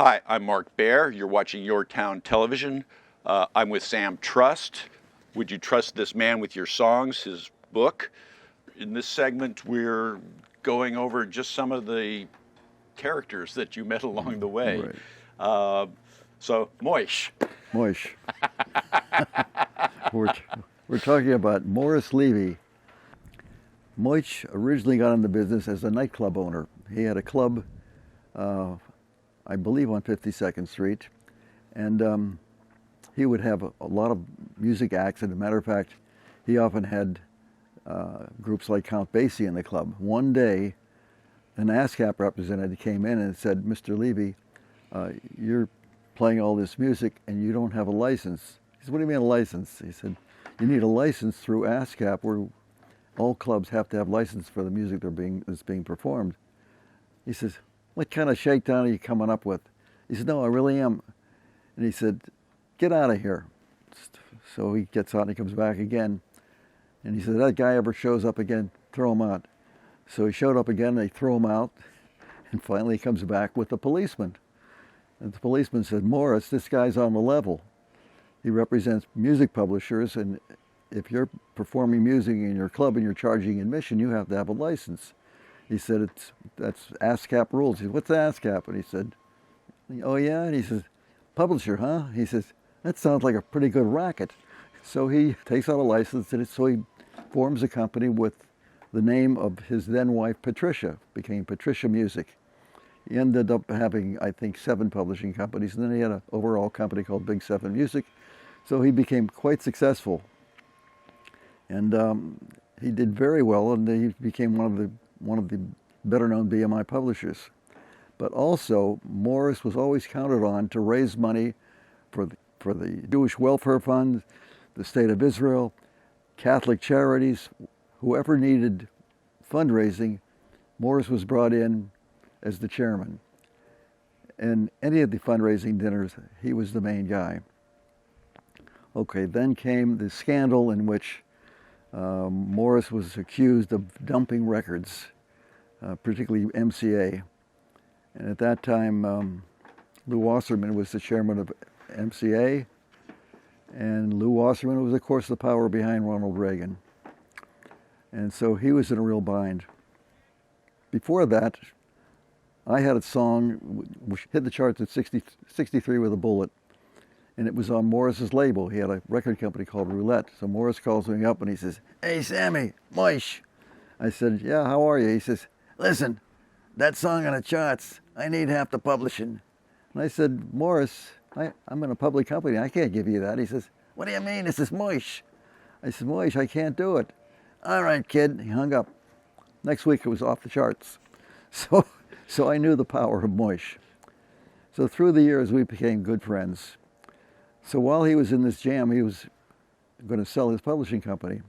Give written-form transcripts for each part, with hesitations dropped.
Hi, I'm Mark Baer. You're watching YourTown television. I'm with Sam Trust. Would you trust this man with your songs, his book? In this segment, we're going over just some of the characters that you met along the way. Right. So, Moish. Moish. we're talking about Morris Levy. Moish originally got in the business as a nightclub owner. He had a club, I believe, on 52nd Street, and he would have a lot of music acts. And as a matter of fact, he often had groups like Count Basie in the club. One day, an ASCAP representative came in and said, "Mr. Levy, you're playing all this music and you don't have a license." He said, "What do you mean a license?" He said, "You need a license through ASCAP, where all clubs have to have license for the music that's being performed." He says, "What kind of shakedown are you coming up with?" He said, "No, I really am." And he said, "Get out of here." So he gets out and he comes back again. And he said, "That guy ever shows up again, throw him out." So he showed up again, they threw him out. And finally he comes back with the policeman. And the policeman said, "Morris, this guy's on the level. He represents music publishers, and if you're performing music in your club and you're charging admission, you have to have a license." He said, "That's ASCAP rules." He said, "What's ASCAP?" And he said, "Oh yeah?" And he says, "Publisher, huh?" He says, "That sounds like a pretty good racket." So he takes out a license, and so he forms a company with the name of his then wife, Patricia. Became Patricia Music. He ended up having, I think, 7 publishing companies, and then he had an overall company called Big 7 Music. So he became quite successful. And he did very well, and he became one of the better-known BMI publishers. But also, Morris was always counted on to raise money for the Jewish Welfare Fund, the State of Israel, Catholic charities. Whoever needed fundraising, Morris was brought in as the chairman. And any of the fundraising dinners, he was the main guy. Okay, then came the scandal in which Morris was accused of dumping records, particularly MCA. And at that time, Lou Wasserman was the chairman of MCA, and Lou Wasserman was, of course, the power behind Ronald Reagan. And so he was in a real bind. Before that, I had a song which hit the charts at 63 with a bullet, and it was on Morris's label. He had a record company called Roulette. So Morris calls me up and he says, "Hey, Sammy, Moish." I said, "Yeah, how are you?" He says, "Listen, that song on the charts, I need half the publishing." And I said, "Morris, I'm in a public company. I can't give you that." He says, "What do you mean? This is Moish." I said, "Moish, I can't do it." "All right, kid." He hung up. Next week it was off the charts. So I knew the power of Moish. So through the years we became good friends. So while he was in this jam, he was going to sell his publishing company.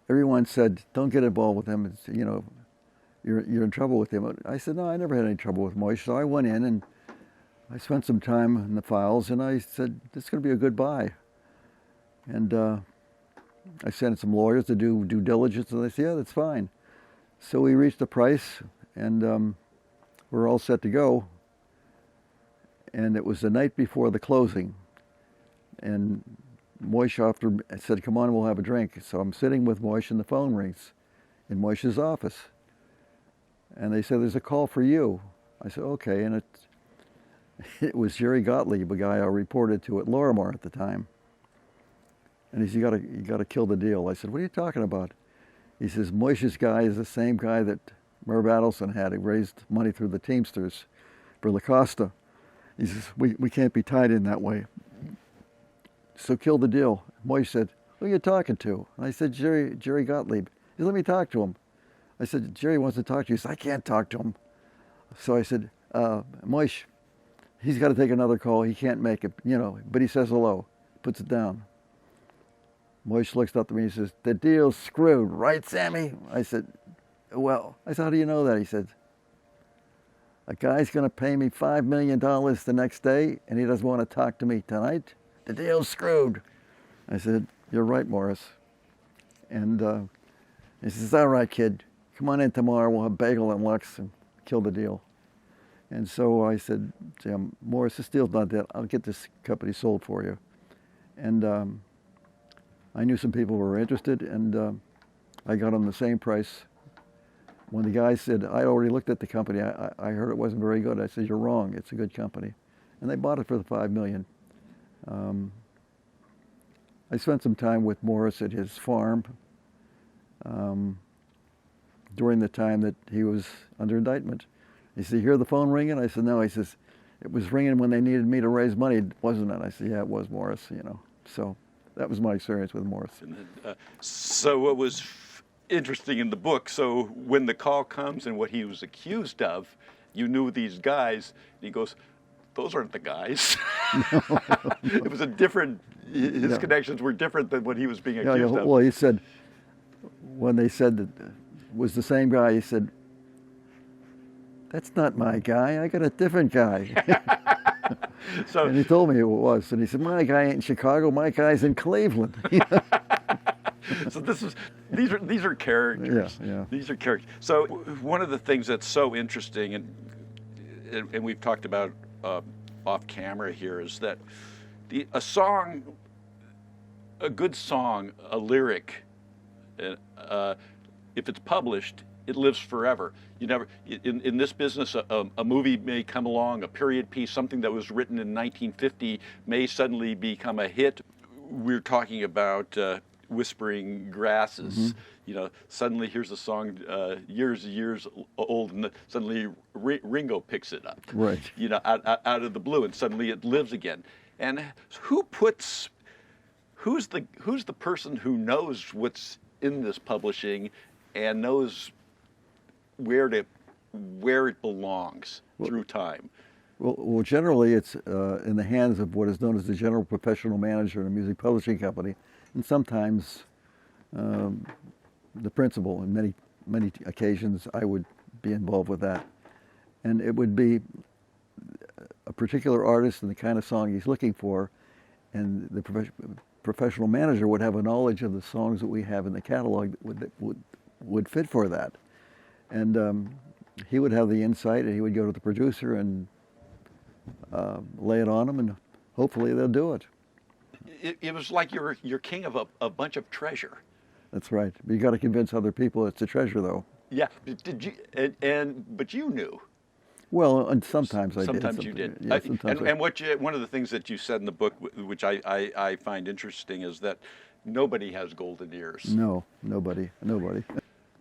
Everyone said, "Don't get involved with him. It's, you're in trouble with him." I said, "No, I never had any trouble with Moish." So I went in and I spent some time in the files, and I said, "This is going to be a good buy." And I sent some lawyers to do due diligence, and they said, "Yeah, that's fine." So we reached a price, and we're all set to go. And it was the night before the closing. And Moish said, "Come on, we'll have a drink." So I'm sitting with Moish, and the phone rings in Moish's office. And they said, "There's a call for you." I said, "Okay." And it was Jerry Gottlieb, a guy I reported to at Lorimar at the time. And he said, you gotta kill the deal." I said, "What are you talking about?" He says, "Moish's guy is the same guy that Merv Adelson had. He raised money through the Teamsters for La Costa." He says, we can't be tied in that way. So kill the deal." Moish said, "Who are you talking to?" And I said, Jerry Gottlieb." He said, "Let me talk to him." I said, "Jerry wants to talk to you." He said, "I can't talk to him." So I said, "Moish, he's got to take another call. He can't make it, but he says hello." Puts it down. Moish looks up at me and he says, "The deal's screwed, right, Sammy?" I said, "Well," I said, "How do you know that?" He said, "A guy's going to pay me $5 million the next day, and he doesn't want to talk to me tonight. The deal's screwed." I said, "You're right, Morris." And he says, "All right, kid, come on in tomorrow. We'll have bagel and Lux and kill the deal." And so I said, Sam, Morris, this deal's not that. I'll get this company sold for you. And I knew some people who were interested, and I got them the same price. When the guy said, I already looked at the company, I heard it wasn't very good. I said, you're wrong, it's a good company. And they bought it for the $5 million. I spent some time with Morris at his farm during the time that he was under indictment. He said, you hear the phone ringing? I said, no. He says, it was ringing when they needed me to raise money, wasn't it? I said, yeah, it was, Morris, you know. So that was my experience with Morris. So what was interesting in the book, so when the call comes and what he was accused of, you knew these guys, and he goes, those aren't the guys. It was a different, his connections were different than what he was being accused of. Well, he said, when they said that it was the same guy, he said, that's not my guy, I got a different guy. So, and he told me who it was, and he said, my guy ain't in Chicago, my guy's in Cleveland. So these are characters. Yeah. These are characters. So one of the things that's so interesting, and we've talked about off camera here, is that a song, a good song, a lyric, if it's published, it lives forever. You never, in this business, a movie may come along, a period piece, something that was written in 1950 may suddenly become a hit. We're talking about Whispering Grasses. Mm-hmm. You know, suddenly here's a song years old, and suddenly Ringo picks it up. Right. You know, out of the blue, and suddenly it lives again. And who's the person who knows what's in this publishing and knows where it belongs through time? Well, generally it's in the hands of what is known as the general professional manager in a music publishing company, and sometimes the principal. In many occasions, I would be involved with that, and it would be a particular artist and the kind of song he's looking for, and the professional manager would have a knowledge of the songs that we have in the catalog that would fit for that. And he would have the insight, and he would go to the producer and lay it on them, and hopefully they'll do it. It was like you're king of a bunch of treasure. That's right. But you got to convince other people it's a treasure, though. Yeah. Did you? But you knew. Well, and sometimes I did. Sometimes you did. Yeah, sometimes and one of the things that you said in the book, which I find interesting, is that nobody has golden ears. No, nobody.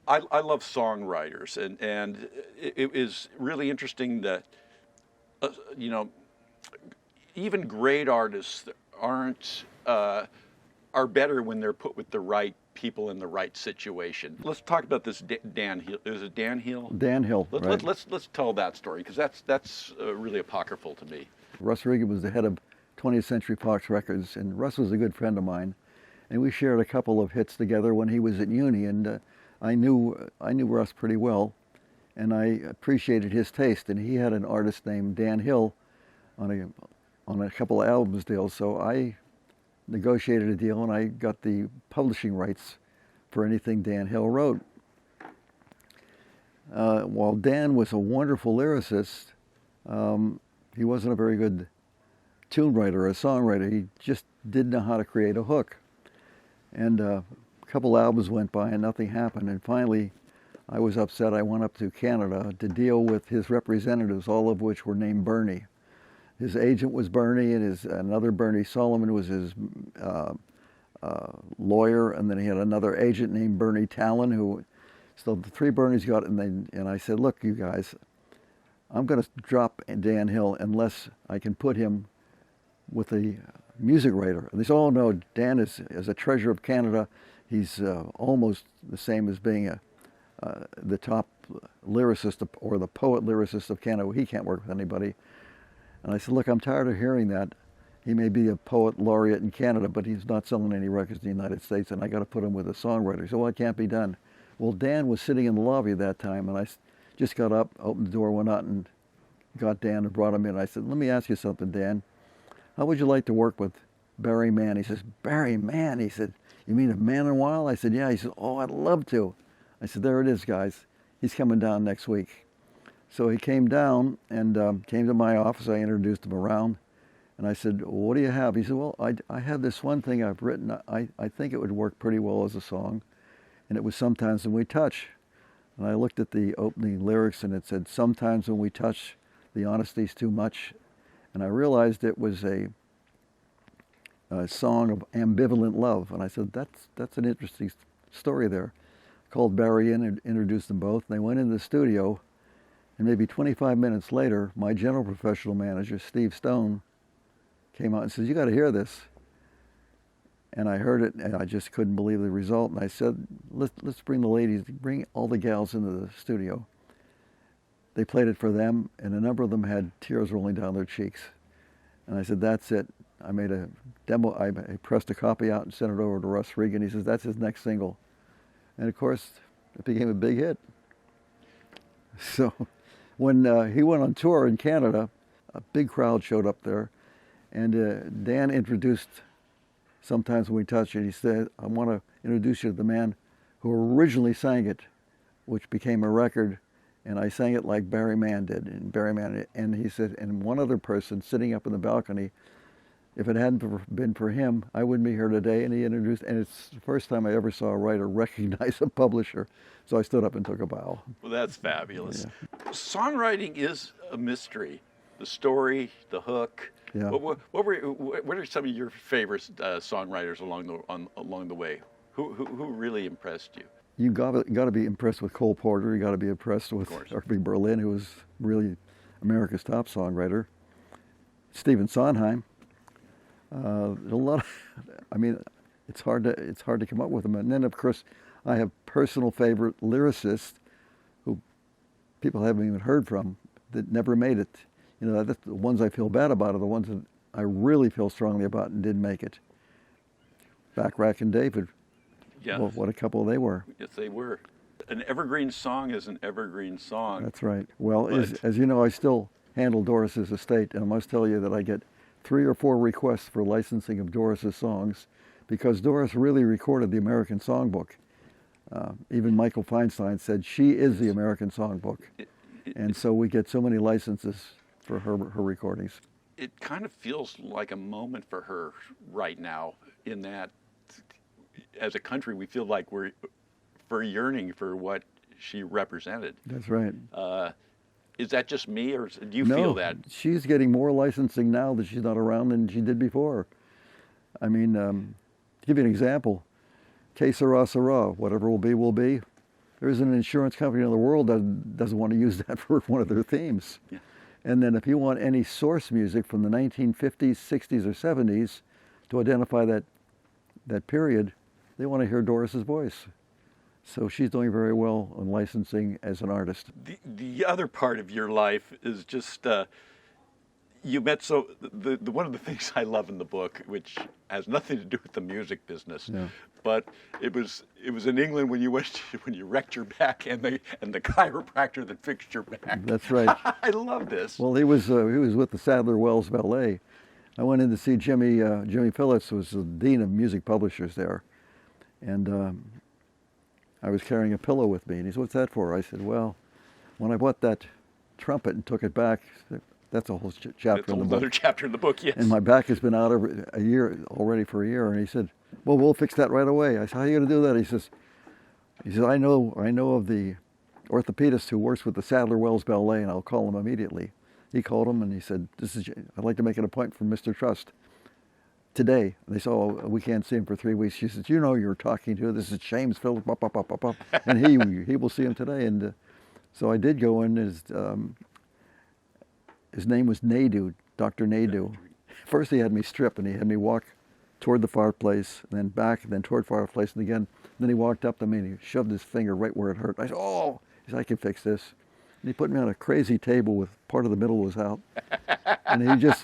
I love songwriters, and it is really interesting that you know, even great artists are better when they're put with the right people in the right situation. Let's talk about this Dan Hill. Is it Dan Hill? Dan Hill. Right. Let's tell that story, because that's really apocryphal to me. Russ Regan was the head of 20th Century Fox Records, and Russ was a good friend of mine, and we shared a couple of hits together when he was at uni, and I knew Russ pretty well, and I appreciated his taste, and he had an artist named Dan Hill on a couple of albums deals, so I negotiated a deal, and I got the publishing rights for anything Dan Hill wrote. While Dan was a wonderful lyricist, he wasn't a very good tune writer or a songwriter. He just didn't know how to create a hook. And a couple albums went by and nothing happened, and finally I was upset. I went up to Canada to deal with his representatives, all of which were named Bernie. His agent was Bernie, and another Bernie Solomon was his lawyer, and then he had another agent named Bernie Talon. So the three Bernies got, and I said, look, you guys, I'm going to drop Dan Hill unless I can put him with a music writer. And they said, oh no, Dan is a treasure of Canada. He's almost the same as being the top lyricist or the poet lyricist of Canada. He can't work with anybody. And I said, look, I'm tired of hearing that. He may be a poet laureate in Canada, but he's not selling any records in the United States, and I got to put him with a songwriter. So, well, it can't be done. Well, Dan was sitting in the lobby at that time, and I just got up, opened the door, went out, and got Dan and brought him in. I said, let me ask you something, Dan. How would you like to work with Barry Mann? He says, Barry Mann? He said, you mean a man in a while? I said, yeah. He said, oh, I'd love to. I said, there it is, guys. He's coming down next week. So he came down and came to my office. I introduced him around. And I said, well, what do you have? He said, well, I have this one thing I've written. I think it would work pretty well as a song. And it was Sometimes When We Touch. And I looked at the opening lyrics and it said, sometimes when we touch, the honesty's too much. And I realized it was a song of ambivalent love. And I said, that's an interesting story there. Called Baer in and introduced them both. And they went into the studio. And maybe 25 minutes later, my general professional manager, Steve Stone, came out and said, you got to hear this. And I heard it, and I just couldn't believe the result. And I said, let's bring the ladies, bring all the gals into the studio. They played it for them, and a number of them had tears rolling down their cheeks. And I said, that's it. I made a demo, I pressed a copy out and sent it over to Russ Regan. He says, that's his next single. And of course, it became a big hit. So when he went on tour in Canada, a big crowd showed up there. And Dan introduced Sometimes When We Touch It. He said, I want to introduce you to the man who originally sang it, which became a record. And I sang it like Barry Mann did. And he said, and one other person sitting up in the balcony, if it hadn't been for him, I wouldn't be here today. And he introduced, and it's the first time I ever saw a writer recognize a publisher. So I stood up and took a bow. Well, that's fabulous. Yeah. Songwriting is a mystery. The story, the hook. Yeah. What are some of your favorite songwriters along the way? Who really impressed you? You got to be impressed with Cole Porter. You got to be impressed with Irving Berlin, who was really America's top songwriter. Stephen Sondheim. A lot of, I mean, it's hard to come up with them. And then of course, I have personal favorite lyricists who people haven't even heard from that never made it. You know, the ones I feel bad about are the ones that I really feel strongly about and didn't make it. Backrack and David. Yeah. Well, what a couple they were. Yes, they were. An evergreen song is an evergreen song. That's right. Well, as you know, I still handle Doris's estate, and I must tell you that I get 3 or 4 requests for licensing of Doris's songs because Doris really recorded the American Songbook. Even Michael Feinstein said she is the American Songbook. And so we get so many licenses for her recordings. It kind of feels like a moment for her right now in that as a country we feel like we're yearning for what she represented. That's right. Is that just me or do you feel that? She's getting more licensing now that she's not around than she did before. I mean, to give you an example, Que sera, sera, whatever will be. There isn't an insurance company in the world that doesn't want to use that for one of their themes. Yeah. And then if you want any source music from the 1950s, 60s, or 70s to identify that period, they want to hear Doris's voice. So she's doing very well on licensing as an artist. The other part of your life is just you met one of the things I love in the book, which has nothing to do with the music business, but it was in England when you wrecked your back and the chiropractor that fixed your back. That's right. I love this. Well, he was with the Sadler Wells Ballet. I went in to see Jimmy Phillips, who was the dean of music publishers there, and I was carrying a pillow with me, and he said, "What's that for?" I said, "Well, when I bought that trumpet and took it back." That's a whole chapter in the book. Another chapter in the book, yes. And my back has been out over a year already for a year. And he said, "Well, we'll fix that right away." I said, "How are you going to do that?" He says, "I know of the orthopedist who works with the Sadler Wells Ballet, and I'll call him immediately." He called him and he said, "I'd like to make an appointment for Mr. Trust today." And they said, "Oh, we can't see him for 3 weeks." She said, "You know, you're talking to. This is James Phillips, and he will see him today." And so I did go in. His name was Naidu, Dr. Naidu. First he had me strip and he had me walk toward the fireplace, and then back, and then toward the fireplace, and again. And then he walked up to me and he shoved his finger right where it hurt. I said, "Oh," he said, "I can fix this." And he put me on a crazy table with part of the middle was out. And he just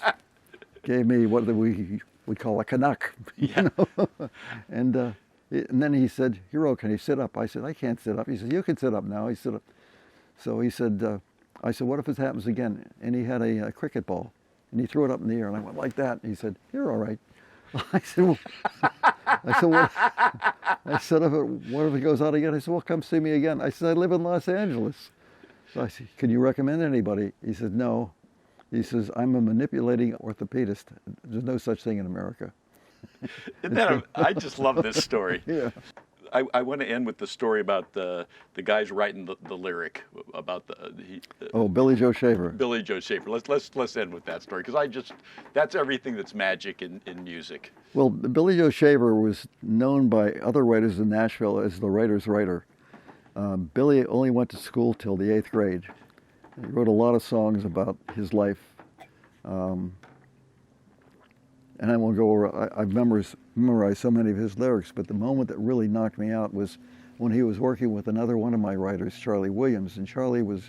gave me what we call a Canuck. You know? And then he said, "Hero, can you sit up?" I said, "I can't sit up." He said, "You can sit up now." He stood up. So he said, I said, "What if this happens again?" And he had a cricket ball, and he threw it up in the air, and I went like that. And he said, "You're all right." I said, "Well," what if it goes out again?" I said, "Well, come see me again." I said, "I live in Los Angeles." So I said, can you recommend anybody? He said, no. He says, I'm a manipulating orthopedist. There's no such thing in America. I just love this story. Yeah. I want to end with the story about the guys writing the lyric about Billy Joe Shaver. Billy Joe Shaver. Let's end with that story, because that's everything that's magic in music. Well, Billy Joe Shaver was known by other writers in Nashville as the writer's writer. Billy only went to school till the 8th grade. He wrote a lot of songs about his life. And I won't go over, I've memorized so many of his lyrics, but the moment that really knocked me out was when he was working with another one of my writers, Charlie Williams. And Charlie was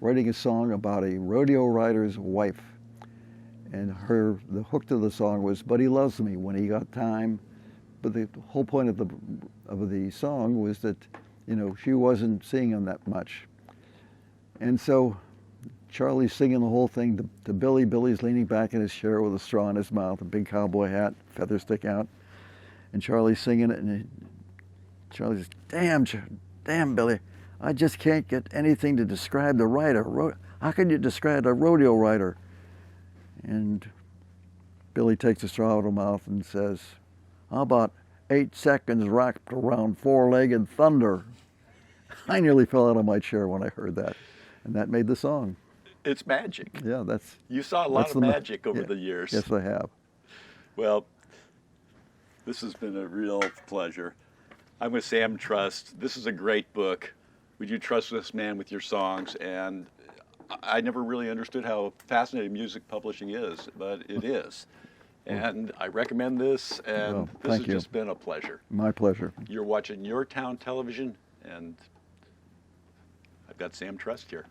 writing a song about a rodeo rider's wife. And the hook to the song was, but he loves me when he got time. But the whole point of the song was that, she wasn't seeing him that much. And so Charlie's singing the whole thing to Billy. Billy's leaning back in his chair with a straw in his mouth, a big cowboy hat, feathers stick out. And Charlie's singing it, and Charlie says, damn, Billy, I just can't get anything to describe the rider. How can you describe a rodeo rider? And Billy takes the straw out of his mouth and says, how about 8 seconds wrapped around 4-legged thunder? I nearly fell out of my chair when I heard that. And that made the song. It's magic. Yeah, You saw a lot of magic over the years. Yes, I have. Well, this has been a real pleasure. I'm with Sam Trust. This is a great book. Would you trust this man with your songs? And I never really understood how fascinating music publishing is, but it is. And I recommend this, and this has just been a pleasure. My pleasure. You're watching YourTown Television, and I've got Sam Trust here.